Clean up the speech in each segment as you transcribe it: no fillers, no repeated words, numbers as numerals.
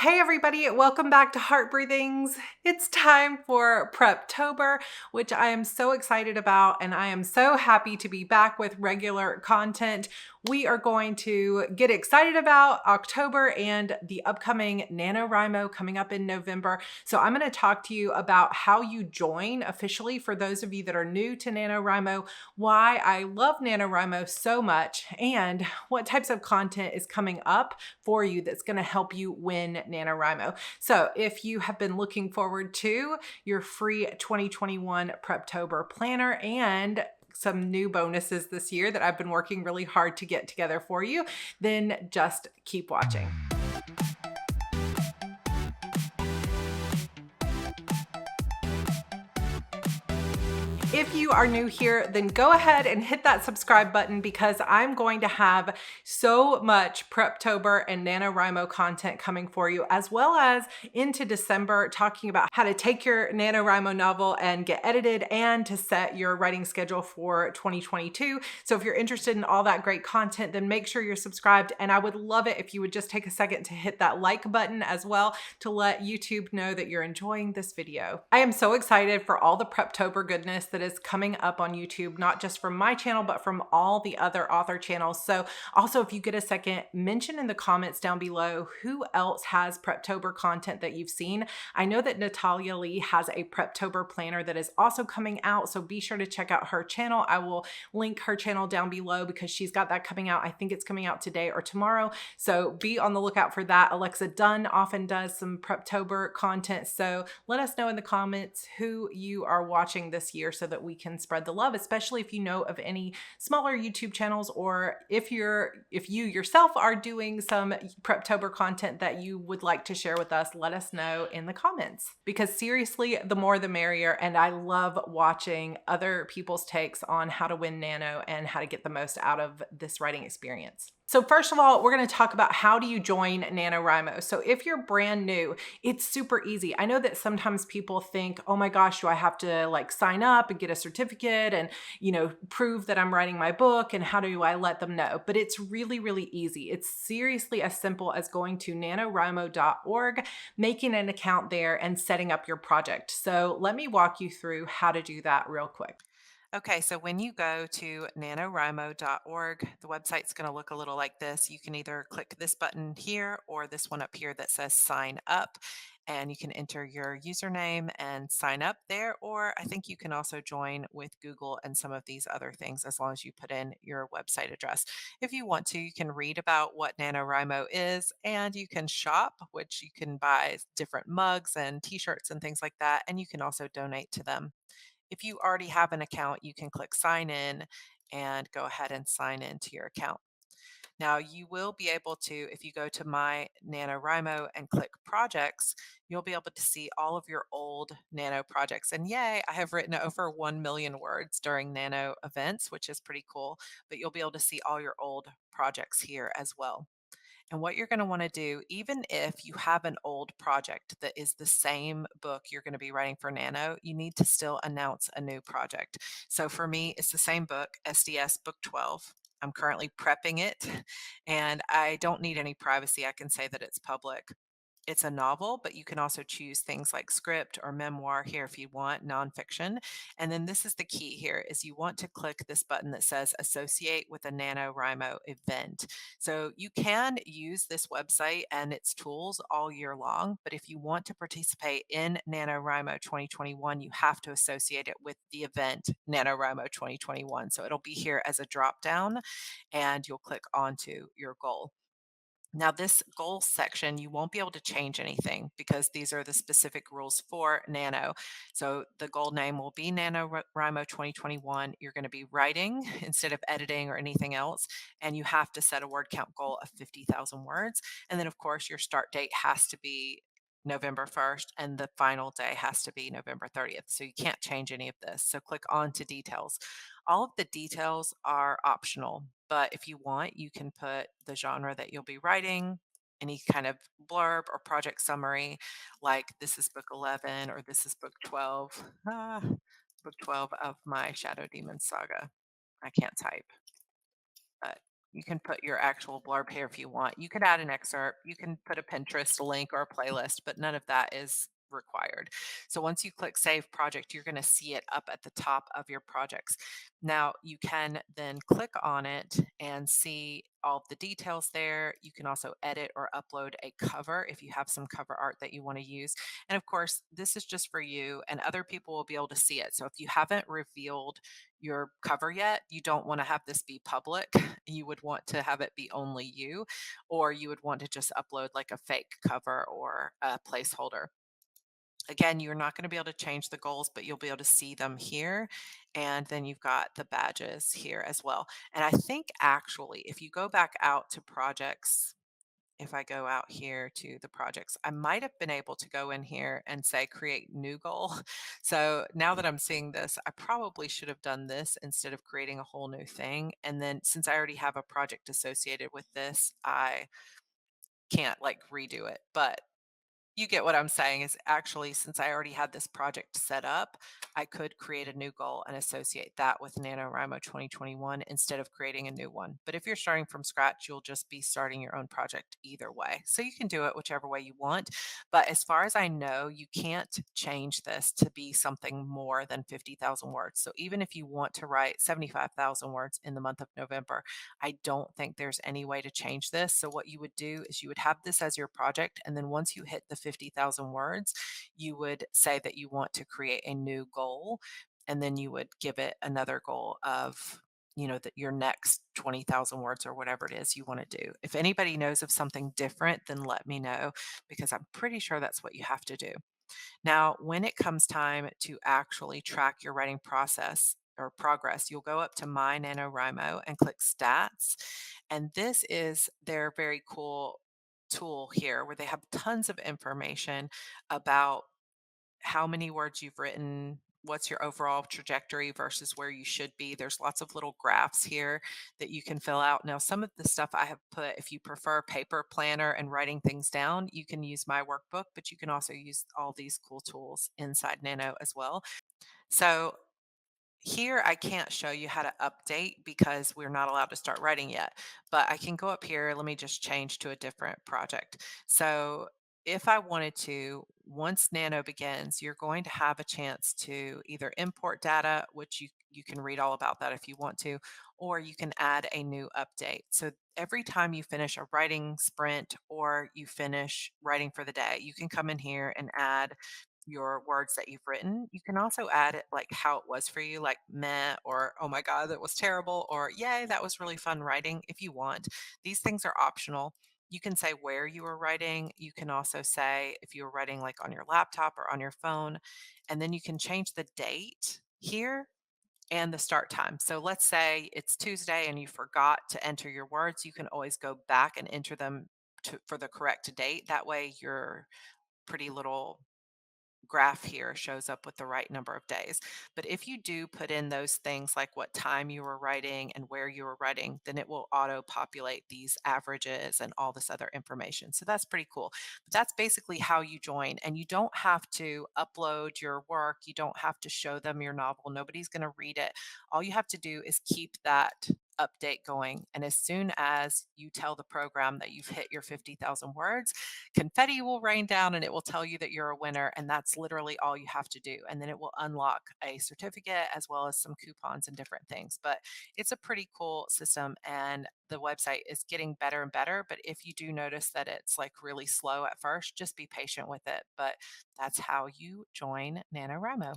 Hey everybody, welcome back to Heart Breathings. It's time for Preptober, which I am so excited about, and I am so happy to be back with regular content. We are going to get excited about October and the upcoming NaNoWriMo coming up in November. So I'm going to talk to you about how you join officially for those of you that are new to NaNoWriMo, why I love NaNoWriMo so much, and what types of content is coming up for you that's going to help you win NaNoWriMo. So if you have been looking forward to your free 2021 Preptober planner and some new bonuses this year that I've been working really hard to get together for you, then just keep watching. If you are new here, then go ahead and hit that subscribe button because I'm going to have so much Preptober and NaNoWriMo content coming for you, as well as into December, talking about how to take your NaNoWriMo novel and get edited and to set your writing schedule for 2022. So if you're interested in all that great content, then make sure you're subscribed. And I would love it if you would just take a second to hit that like button as well to let YouTube know that you're enjoying this video. I am so excited for all the Preptober goodness that is coming up on YouTube, not just from my channel, but from all the other author channels. So also, if you get a second, mention in the comments down below who else has Preptober content that you've seen. I know that Natalia Lee has a Preptober planner that is also coming out, so be sure to check out her channel. I will link her channel down below because she's got that coming out. I think it's coming out today or tomorrow, so be on the lookout for that. Alexa Dunn often does some Preptober content, so let us know in the comments who you are watching this year so that we can spread the love, especially if you know of any smaller YouTube channels, or if you yourself are doing some Preptober content that you would like to share with us. Let us know in the comments, because seriously, the more the merrier, and I love watching other people's takes on how to win Nano and how to get the most out of this writing experience. So first of all, we're going to talk about how do you join NaNoWriMo. So if you're brand new, it's super easy. I know that sometimes people think, oh my gosh, do I have to like sign up and get a certificate and, prove that I'm writing my book, and how do I let them know? But it's really, really easy. It's seriously as simple as going to nanowrimo.org, making an account there, and setting up your project. So let me walk you through how to do that real quick. Okay, so when you go to nanowrimo.org, the website's going to look a little like this. You can either click this button here or this one up here that says sign up, and you can enter your username and sign up there. Or I think you can also join with Google and some of these other things as long as you put in your website address. If you want to, you can read about what NaNoWriMo is, and you can shop, which you can buy different mugs and t-shirts and things like that, and you can also donate to them. If you already have an account, you can click sign in and go ahead and sign in to your account. Now, you will be able to, if you go to my NaNoWriMo and click projects, you'll be able to see all of your old Nano projects. And yay, I have written over 1 million words during Nano events, which is pretty cool. But you'll be able to see all your old projects here as well. And what you're going to want to do, even if you have an old project that is the same book you're going to be writing for Nano, you need to still announce a new project. So for me, it's the same book, SDS Book 12. I'm currently prepping it, and I don't need any privacy. I can say that it's public. It's a novel, but you can also choose things like script or memoir here if you want, nonfiction. And then this is the key here is you want to click this button that says associate with a NaNoWriMo event. So you can use this website and its tools all year long, but if you want to participate in NaNoWriMo 2021, you have to associate it with the event NaNoWriMo 2021. So it'll be here as a drop down, and you'll click onto your goal. Now, this goals section, you won't be able to change anything because these are the specific rules for Nano. So the goal name will be NaNoWriMo 2021. You're going to be writing instead of editing or anything else. And you have to set a word count goal of 50,000 words. And then, of course, your start date has to be November 1st, and the final day has to be November 30th. So you can't change any of this. So click on to details. All of the details are optional, but if you want, you can put the genre that you'll be writing, any kind of blurb or project summary, like this is book 11 or this is book 12, book 12 of my Shadow Demon saga. I can't type, but You can put your actual blurb here if you want. You could add an excerpt, you can put a Pinterest link or a playlist, but none of that is required. So once you click Save Project, you're going to see it up at the top of your projects. Now you can then click on it and see all of the details there. You can also edit or upload a cover if you have some cover art that you want to use. And of course, this is just for you, and other people will be able to see it. So if you haven't revealed your cover yet, you don't want to have this be public. You would want to have it be only you, or you would want to just upload like a fake cover or a placeholder. Again, you're not going to be able to change the goals, but you'll be able to see them here. And then you've got the badges here as well. And I think actually, if you go back out to projects, if I go out here to the projects, I might have been able to go in here and say create new goal. So now that I'm seeing this, I probably should have done this instead of creating a whole new thing. And then since I already have a project associated with this, I can't like redo it. But you get what I'm saying is actually, since I already had this project set up, I could create a new goal and associate that with NaNoWriMo 2021 instead of creating a new one. But if you're starting from scratch, you'll just be starting your own project either way. So you can do it whichever way you want. But as far as I know, you can't change this to be something more than 50,000 words. So even if you want to write 75,000 words in the month of November, I don't think there's any way to change this. So what you would do is you would have this as your project. And then once you hit the 50,000 words, you would say that you want to create a new goal. And then you would give it another goal of, that your next 20,000 words or whatever it is you want to do. If anybody knows of something different, then let me know, because I'm pretty sure that's what you have to do. Now, when it comes time to actually track your writing process or progress, you'll go up to My NaNoWriMo and click Stats. And this is their very cool tool here where they have tons of information about how many words you've written, what's your overall trajectory versus where you should be. There's lots of little graphs here that you can fill out. Now, some of the stuff I have put, if you prefer paper planner and writing things down, you can use my workbook, but you can also use all these cool tools inside Nano as well. So here, I can't show you how to update because we're not allowed to start writing yet, but I can go up here. Let me just change to a different project. So if I wanted to, once Nano begins, you're going to have a chance to either import data, which you can read all about that if you want to, or you can add a new update. So every time you finish a writing sprint or you finish writing for the day, you can come in here and add your words that you've written. You can also add it like how it was for you, like meh, or oh my God, that was terrible, or yay, that was really fun writing if you want. These things are optional. You can say where you were writing. You can also say if you were writing like on your laptop or on your phone, and then you can change the date here and the start time. So let's say it's Tuesday and you forgot to enter your words. You can always go back and enter them for the correct date. That way, your pretty little graph here shows up with the right number of days. But if you do put in those things like what time you were writing and where you were writing, then it will auto populate these averages and all this other information. So that's pretty cool. But that's basically how you join. And you don't have to upload your work. You don't have to show them your novel. Nobody's going to read it. All you have to do is keep that update going. And as soon as you tell the program that you've hit your 50,000 words, confetti will rain down and it will tell you that you're a winner. And that's literally all you have to do. And then it will unlock a certificate as well as some coupons and different things. But it's a pretty cool system and the website is getting better and better. But if you do notice that it's like really slow at first, just be patient with it. But that's how you join NaNoWriMo.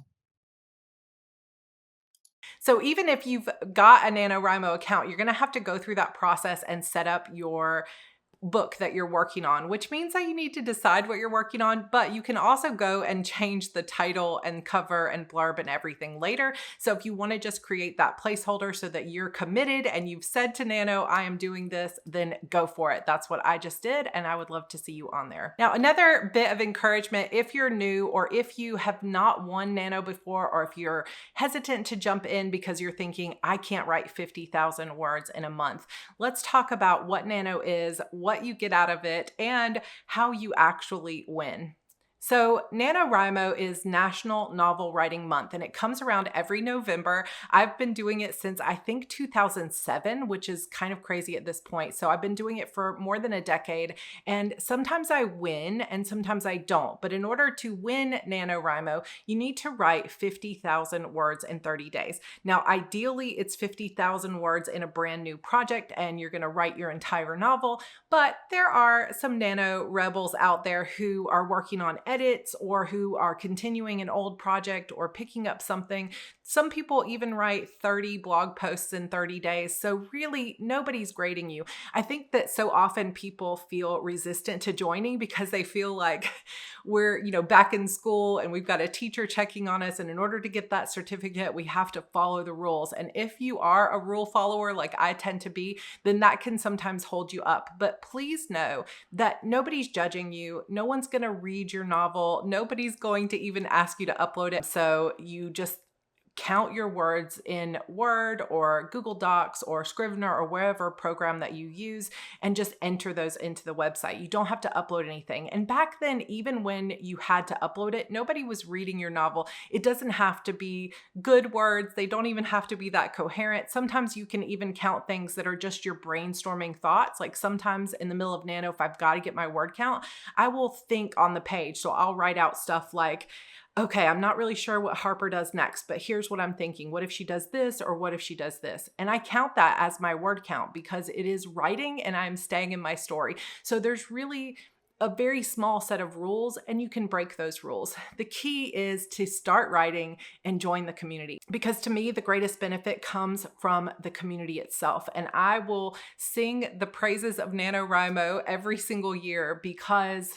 So even if you've got a NaNoWriMo account, you're going to have to go through that process and set up your book that you're working on, which means that you need to decide what you're working on, but you can also go and change the title and cover and blurb and everything later. So if you want to just create that placeholder so that you're committed and you've said to Nano, I am doing this, then go for it. That's what I just did, and I would love to see you on there. Now, another bit of encouragement, if you're new or if you have not won Nano before, or if you're hesitant to jump in because you're thinking, I can't write 50,000 words in a month, let's talk about what Nano is, what you get out of it, and how you actually win. So, NaNoWriMo is National Novel Writing Month, and it comes around every November. I've been doing it since I think 2007, which is kind of crazy at this point. So, I've been doing it for more than a decade, and sometimes I win and sometimes I don't. But in order to win NaNoWriMo, you need to write 50,000 words in 30 days. Now, ideally, it's 50,000 words in a brand new project, and you're going to write your entire novel. But there are some nano rebels out there who are working on edits or who are continuing an old project or picking up something. Some people even write 30 blog posts in 30 days. So really, nobody's grading you. I think that so often people feel resistant to joining because they feel like we're, back in school and we've got a teacher checking on us. And in order to get that certificate, we have to follow the rules. And if you are a rule follower, like I tend to be, then that can sometimes hold you up. But please know that nobody's judging you. No one's going to read your novel. Nobody's going to even ask you to upload it. So you just count your words in Word or Google Docs or Scrivener or wherever program that you use and just enter those into the website. You don't have to upload anything. And back then, even when you had to upload it, nobody was reading your novel. It doesn't have to be good words. They don't even have to be that coherent. Sometimes you can even count things that are just your brainstorming thoughts. Like sometimes in the middle of Nano, if I've got to get my word count, I will think on the page. So I'll write out stuff like, okay, I'm not really sure what Harper does next, but here's what I'm thinking. What if she does this or what if she does this? And I count that as my word count because it is writing and I'm staying in my story. So there's really a very small set of rules and you can break those rules. The key is to start writing and join the community because to me, the greatest benefit comes from the community itself. And I will sing the praises of NaNoWriMo every single year because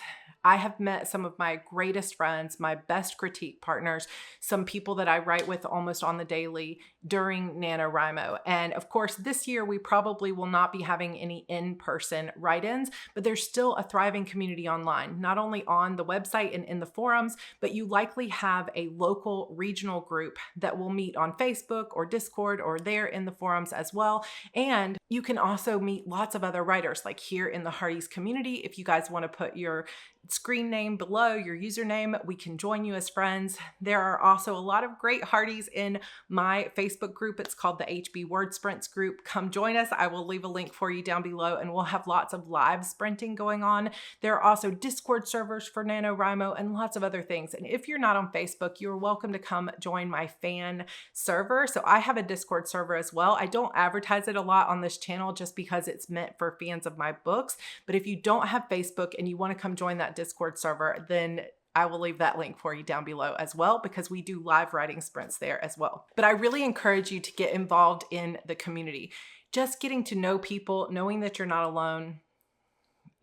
I have met some of my greatest friends, my best critique partners, some people that I write with almost on the daily during NaNoWriMo. And of course, this year we probably will not be having any in-person write-ins, but there's still a thriving community online, not only on the website and in the forums, but you likely have a local regional group that will meet on Facebook or Discord or there in the forums as well. And you can also meet lots of other writers like here in the Hardy's community. If you guys want to put your screen name below your username, we can join you as friends. There are also a lot of great Hardys in my Facebook group. It's called the HB Word Sprints group. Come join us. I will leave a link for you down below and we'll have lots of live sprinting going on. There are also Discord servers for NaNoWriMo and lots of other things. And if you're not on Facebook, you're welcome to come join my fan server. So I have a Discord server as well. I don't advertise it a lot on this channel just because it's meant for fans of my books. But if you don't have Facebook and you want to come join that Discord server, then I will leave that link for you down below as well because we do live writing sprints there as well. But I really encourage you to get involved in the community. Just getting to know people, knowing that you're not alone,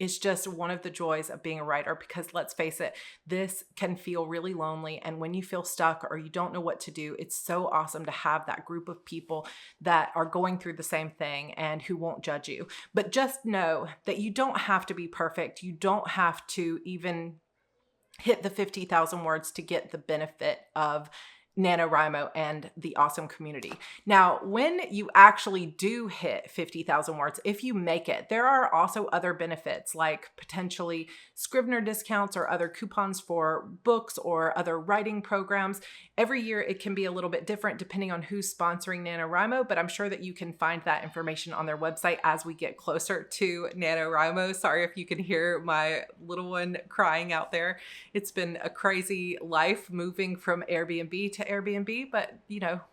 is just one of the joys of being a writer because let's face it, this can feel really lonely. And when you feel stuck or you don't know what to do, it's so awesome to have that group of people that are going through the same thing and who won't judge you. But just know that you don't have to be perfect. You don't have to even hit the 50,000 words to get the benefit of NaNoWriMo and the awesome community. Now, when you actually do hit 50,000 words, if you make it, there are also other benefits like potentially Scrivener discounts or other coupons for books or other writing programs. Every year it can be a little bit different depending on who's sponsoring NaNoWriMo, but I'm sure that you can find that information on their website as we get closer to NaNoWriMo. Sorry if you can hear my little one crying out there. It's been a crazy life moving from Airbnb to Airbnb, but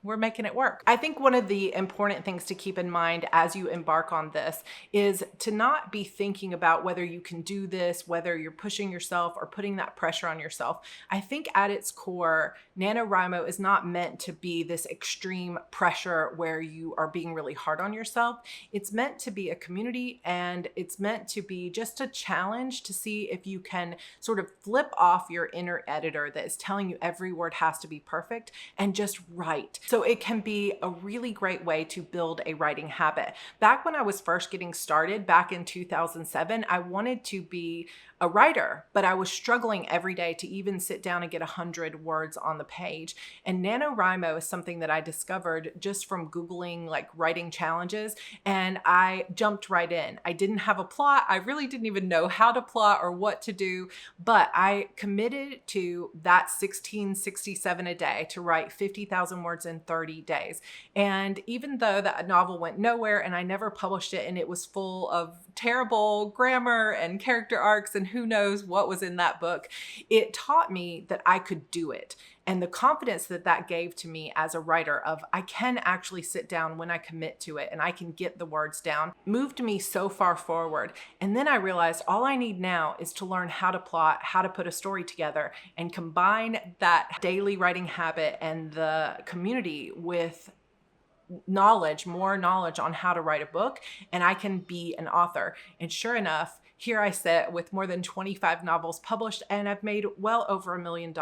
we're making it work. I think one of the important things to keep in mind as you embark on this is to not be thinking about whether you can do this, whether you're pushing yourself or putting that pressure on yourself. I think at its core, NaNoWriMo is not meant to be this extreme pressure where you are being really hard on yourself. It's meant to be a community and it's meant to be just a challenge to see if you can sort of flip off your inner editor that is telling you every word has to be perfect and just write. So it can be a really great way to build a writing habit. Back when I was first getting started back in 2007, I wanted to be a writer, but I was struggling every day to even sit down and get 100 words on the page. And NaNoWriMo is something that I discovered just from Googling like writing challenges, and I jumped right in. I didn't have a plot. I really didn't even know how to plot or what to do, but I committed to that 1667 a day to write 50,000 words in 30 days. And even though that novel went nowhere and I never published it and it was full of terrible grammar and character arcs and who knows what was in that book, it taught me that I could do it. And the confidence that that gave to me as a writer of I can actually sit down when I commit to it and I can get the words down moved me so far forward. And then I realized all I need now is to learn how to plot, how to put a story together, and combine that daily writing habit and the community with knowledge, more knowledge on how to write a book, and I can be an author. And sure enough, here I sit with more than 25 novels published, and I've made well over $1 million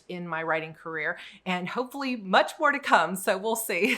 in my writing career, and hopefully much more to come, so we'll see.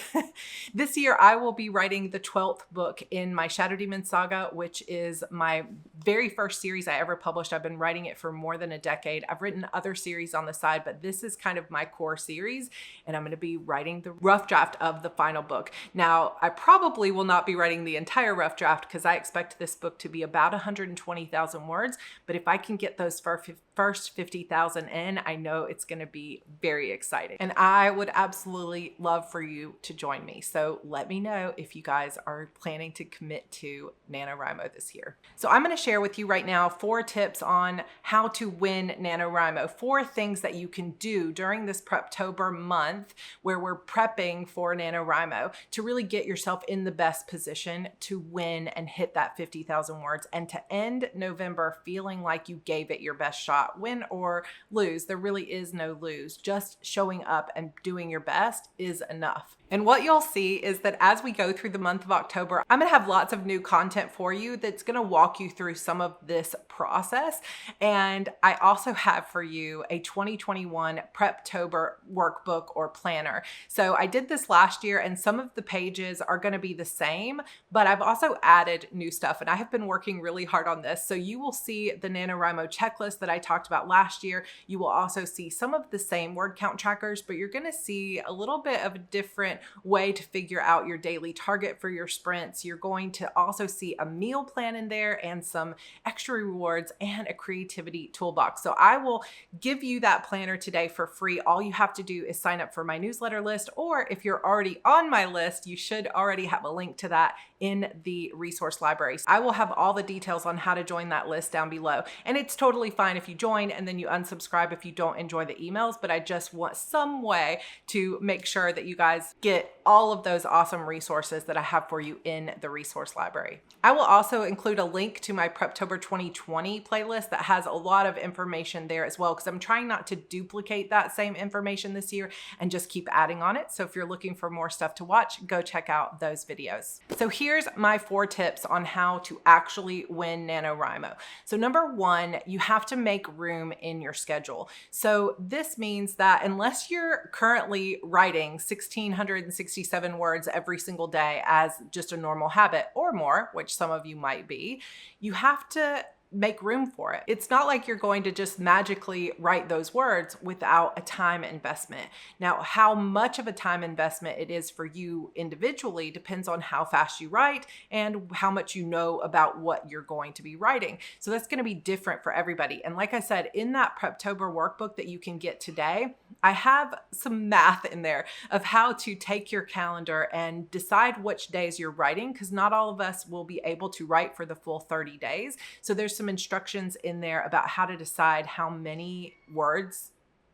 This year, I will be writing the 12th book in my Shadow Demon saga, which is my very first series I ever published. I've been writing it for more than a decade. I've written other series on the side, but this is kind of my core series, and I'm going to be writing the rough draft of the final book. Now, I probably will not be writing the entire rough draft because I expect this book to be about 120,000 words, but if I can get those first 50,000 in, I know it's going to be very exciting. And I would absolutely love for you to join me. So let me know if you guys are planning to commit to NaNoWriMo this year. So I'm going to share with you right now 4 tips on how to win NaNoWriMo, 4 things that you can do during this Preptober month where we're prepping for NaNoWriMo to really get yourself in the best position to win and hit that 50,000 words and to end November feeling like you gave it your best shot. Win or lose, there really is no lose. Just showing up and doing your best is enough. And what you'll see is that as we go through the month of October, I'm gonna have lots of new content for you that's gonna walk you through some of this process. And I also have for you a 2021 Preptober workbook or planner. So I did this last year and some of the pages are gonna be the same, but I've also added new stuff and I have been working really hard on this. So you will see the NaNoWriMo checklist that I talked about last year. You will also see some of the same word count trackers, but you're gonna see a little bit of a different way to figure out your daily target for your sprints. You're going to also see a meal plan in there and some extra rewards and a creativity toolbox. So I will give you that planner today for free. All you have to do is sign up for my newsletter list, or if you're already on my list, you should already have a link to that in the resource library. I will have all the details on how to join that list down below. And it's totally fine if you join and then you unsubscribe if you don't enjoy the emails, but I just want some way to make sure that you guys get all of those awesome resources that I have for you in the resource library. I will also include a link to my Preptober 2020 playlist that has a lot of information there as well, because I'm trying not to duplicate that same information this year and just keep adding on it. So if you're looking for more stuff to watch, go check out those videos. So here's my 4 tips on how to actually win NaNoWriMo. So number 1, you have to make room in your schedule. So this means that unless you're currently writing 1,667 words every single day as just a normal habit or more, which some of you might be, you have to make room for it. It's not like you're going to just magically write those words without a time investment. Now, how much of a time investment it is for you individually depends on how fast you write and how much you know about what you're going to be writing. So that's going to be different for everybody. And like I said, in that Preptober workbook that you can get today, I have some math in there of how to take your calendar and decide which days you're writing, because not all of us will be able to write for the full 30 days. So there's some instructions in there about how to decide how many words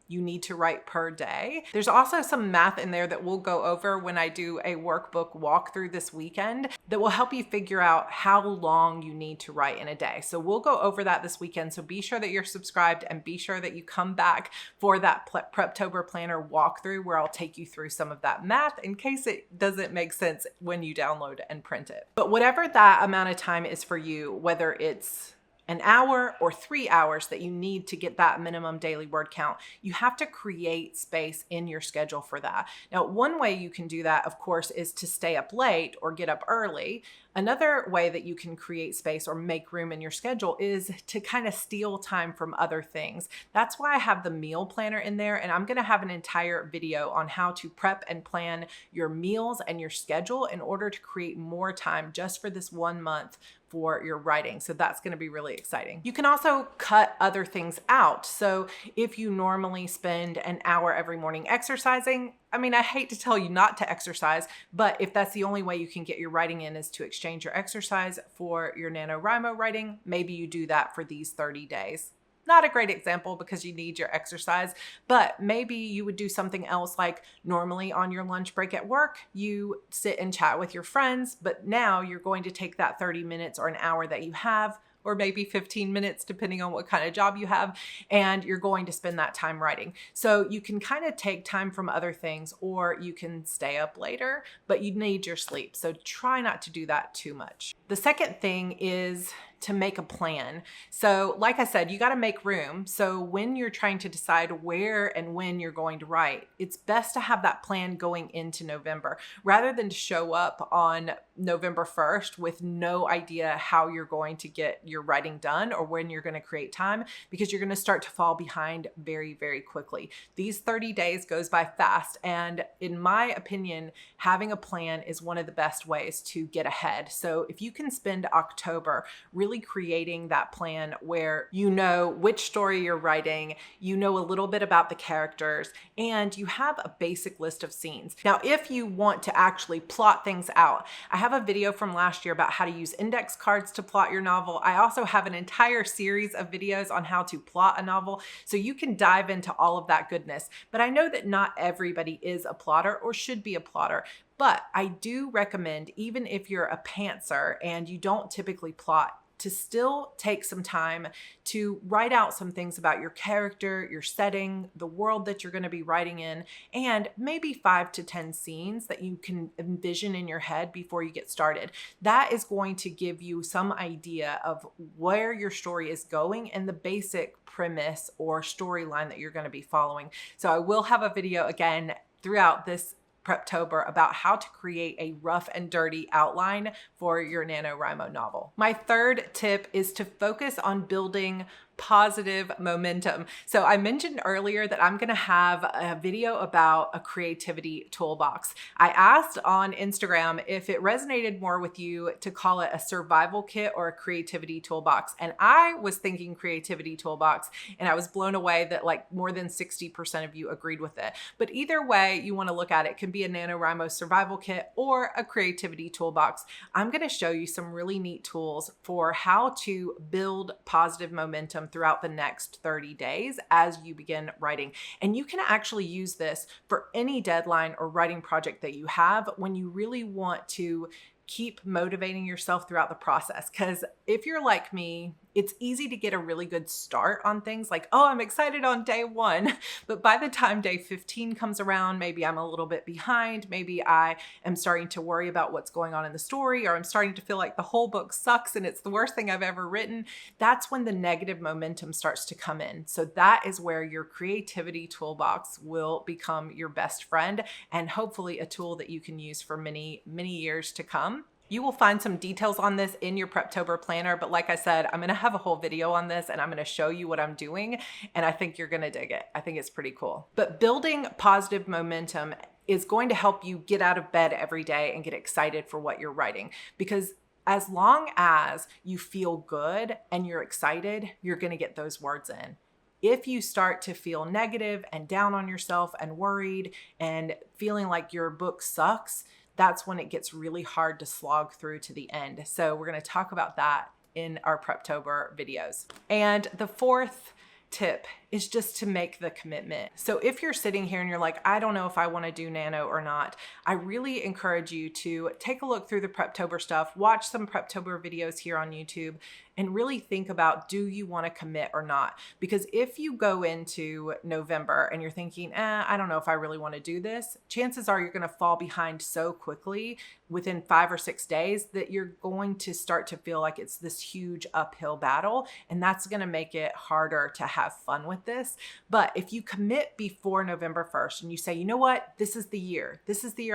you need to write per day. There's also some math in there that we'll go over when I do a workbook walkthrough this weekend that will help you figure out how long you need to write in a day. So we'll go over that this weekend. So be sure that you're subscribed and be sure that you come back for that Preptober planner walkthrough where I'll take you through some of that math in case it doesn't make sense when you download and print it. But whatever that amount of time is for you, whether it's an hour or 3 hours that you need to get that minimum daily word count, you have to create space in your schedule for that. Now, one way you can do that, of course, is to stay up late or get up early. Another way that you can create space or make room in your schedule is to kind of steal time from other things. That's why I have the meal planner in there, and I'm going to have an entire video on how to prep and plan your meals and your schedule in order to create more time just for this 1 month for your writing. So that's going to be really exciting. You can also cut other things out. So if you normally spend an hour every morning exercising, I mean, I hate to tell you not to exercise, but if that's the only way you can get your writing in is to exchange your exercise for your NaNoWriMo writing, maybe you do that for these 30 days. Not a great example because you need your exercise, but maybe you would do something else, like normally on your lunch break at work, you sit and chat with your friends, but now you're going to take that 30 minutes or an hour that you have, or maybe 15 minutes, depending on what kind of job you have, and you're going to spend that time writing. So you can kind of take time from other things, or you can stay up later, but you need your sleep. So try not to do that too much. The second thing is to make a plan. So like I said, you got to make room. So when you're trying to decide where and when you're going to write, it's best to have that plan going into November rather than to show up on November 1st with no idea how you're going to get your writing done or when you're going to create time, because you're going to start to fall behind very, very quickly. These 30 days goes by fast. And in my opinion, having a plan is one of the best ways to get ahead. So if you can spend October really creating that plan where you know which story you're writing, you know a little bit about the characters, and you have a basic list of scenes. Now, if you want to actually plot things out, I have a video from last year about how to use index cards to plot your novel. I also have an entire series of videos on how to plot a novel, so you can dive into all of that goodness. But I know that not everybody is a plotter or should be a plotter. But I do recommend, even if you're a pantser and you don't typically plot, to still take some time to write out some things about your character, your setting, the world that you're going to be writing in, and maybe 5 to 10 scenes that you can envision in your head before you get started. That is going to give you some idea of where your story is going and the basic premise or storyline that you're going to be following. So I will have a video again throughout this Preptober about how to create a rough and dirty outline for your NaNoWriMo novel. My third tip is to focus on building positive momentum. So I mentioned earlier that I'm going to have a video about a creativity toolbox. I asked on Instagram if it resonated more with you to call it a survival kit or a creativity toolbox. And I was thinking creativity toolbox, and I was blown away that like more than 60% of you agreed with it. But either way you want to look at it, can be a NaNoWriMo survival kit or a creativity toolbox. I'm going to show you some really neat tools for how to build positive momentum throughout the next 30 days as you begin writing. And you can actually use this for any deadline or writing project that you have when you really want to keep motivating yourself throughout the process. Because if you're like me, it's easy to get a really good start on things like, oh, I'm excited on day 1. But by the time day 15 comes around, maybe I'm a little bit behind. Maybe I am starting to worry about what's going on in the story, or I'm starting to feel like the whole book sucks and it's the worst thing I've ever written. That's when the negative momentum starts to come in. So that is where your creativity toolbox will become your best friend, and hopefully a tool that you can use for many, many years to come. You will find some details on this in your Preptober planner, but like I said, I'm going to have a whole video on this and I'm going to show you what I'm doing, and I think you're going to dig it. I think it's pretty cool. But building positive momentum is going to help you get out of bed every day and get excited for what you're writing, because as long as you feel good and you're excited, you're going to get those words in. If you start to feel negative and down on yourself and worried and feeling like your book sucks, that's when it gets really hard to slog through to the end. So we're going to talk about that in our Preptober videos. And the fourth tip is just to make the commitment. So if you're sitting here and you're like, I don't know if I want to do Nano or not, I really encourage you to take a look through the Preptober stuff, watch some Preptober videos here on YouTube, and really think about, do you want to commit or not? Because if you go into November and you're thinking, I don't know if I really want to do this, chances are you're going to fall behind so quickly within 5 or 6 days that you're going to start to feel like it's this huge uphill battle. And that's going to make it harder to have fun with this. But if you commit before November 1st and you say, you know what, this is the year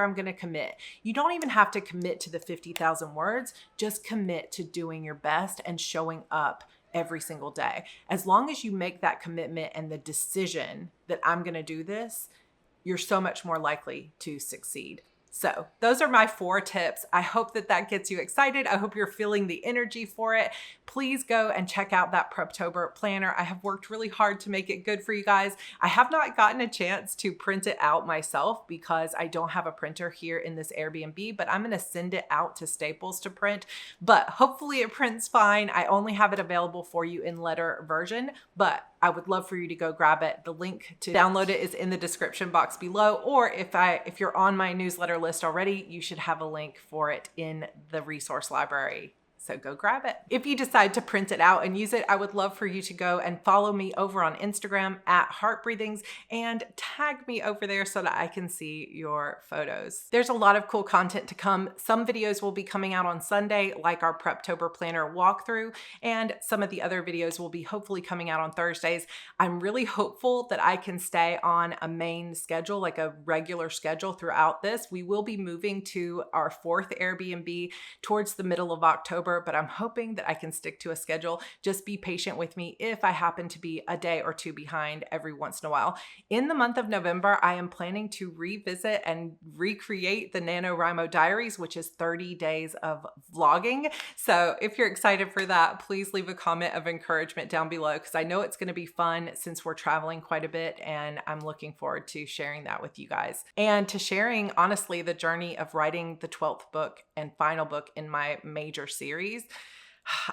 I'm going to commit. You don't even have to commit to the 50,000 words, just commit to doing your best and showing up every single day. As long as you make that commitment and the decision that I'm going to do this, you're so much more likely to succeed. So those are my 4 tips. I hope that that gets you excited. I hope you're feeling the energy for it. Please go and check out that Preptober planner. I have worked really hard to make it good for you guys. I have not gotten a chance to print it out myself because I don't have a printer here in this Airbnb, but I'm going to send it out to Staples to print. But hopefully it prints fine. I only have it available for you in letter version, but I would love for you to go grab it. The link to download it is in the description box below, or if you're on my newsletter list already, you should have a link for it in the resource library. So go grab it. If you decide to print it out and use it, I would love for you to go and follow me over on Instagram at Heartbreathings and tag me over there so that I can see your photos. There's a lot of cool content to come. Some videos will be coming out on Sunday, like our Preptober planner walkthrough, and some of the other videos will be hopefully coming out on Thursdays. I'm really hopeful that I can stay on a main schedule, like a regular schedule throughout this. We will be moving to our 4th Airbnb towards the middle of October, but I'm hoping that I can stick to a schedule. Just be patient with me if I happen to be a day or 2 behind every once in a while. In the month of November, I am planning to revisit and recreate the NaNoWriMo diaries, which is 30 days of vlogging. So if you're excited for that, please leave a comment of encouragement down below, because I know it's going to be fun since we're traveling quite a bit, and I'm looking forward to sharing that with you guys and to sharing, honestly, the journey of writing the 12th book and final book in my major series.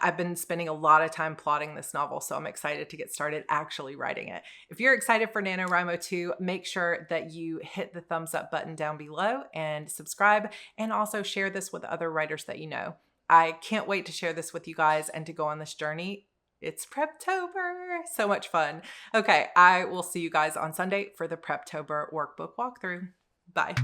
I've been spending a lot of time plotting this novel, so I'm excited to get started actually writing it. If you're excited for NaNoWriMo 2, make sure that you hit the thumbs up button down below and subscribe, and also share this with other writers that you know. I can't wait to share this with you guys and to go on this journey. It's Preptober. So much fun. Okay, I will see you guys on Sunday for the Preptober Workbook walkthrough. Bye.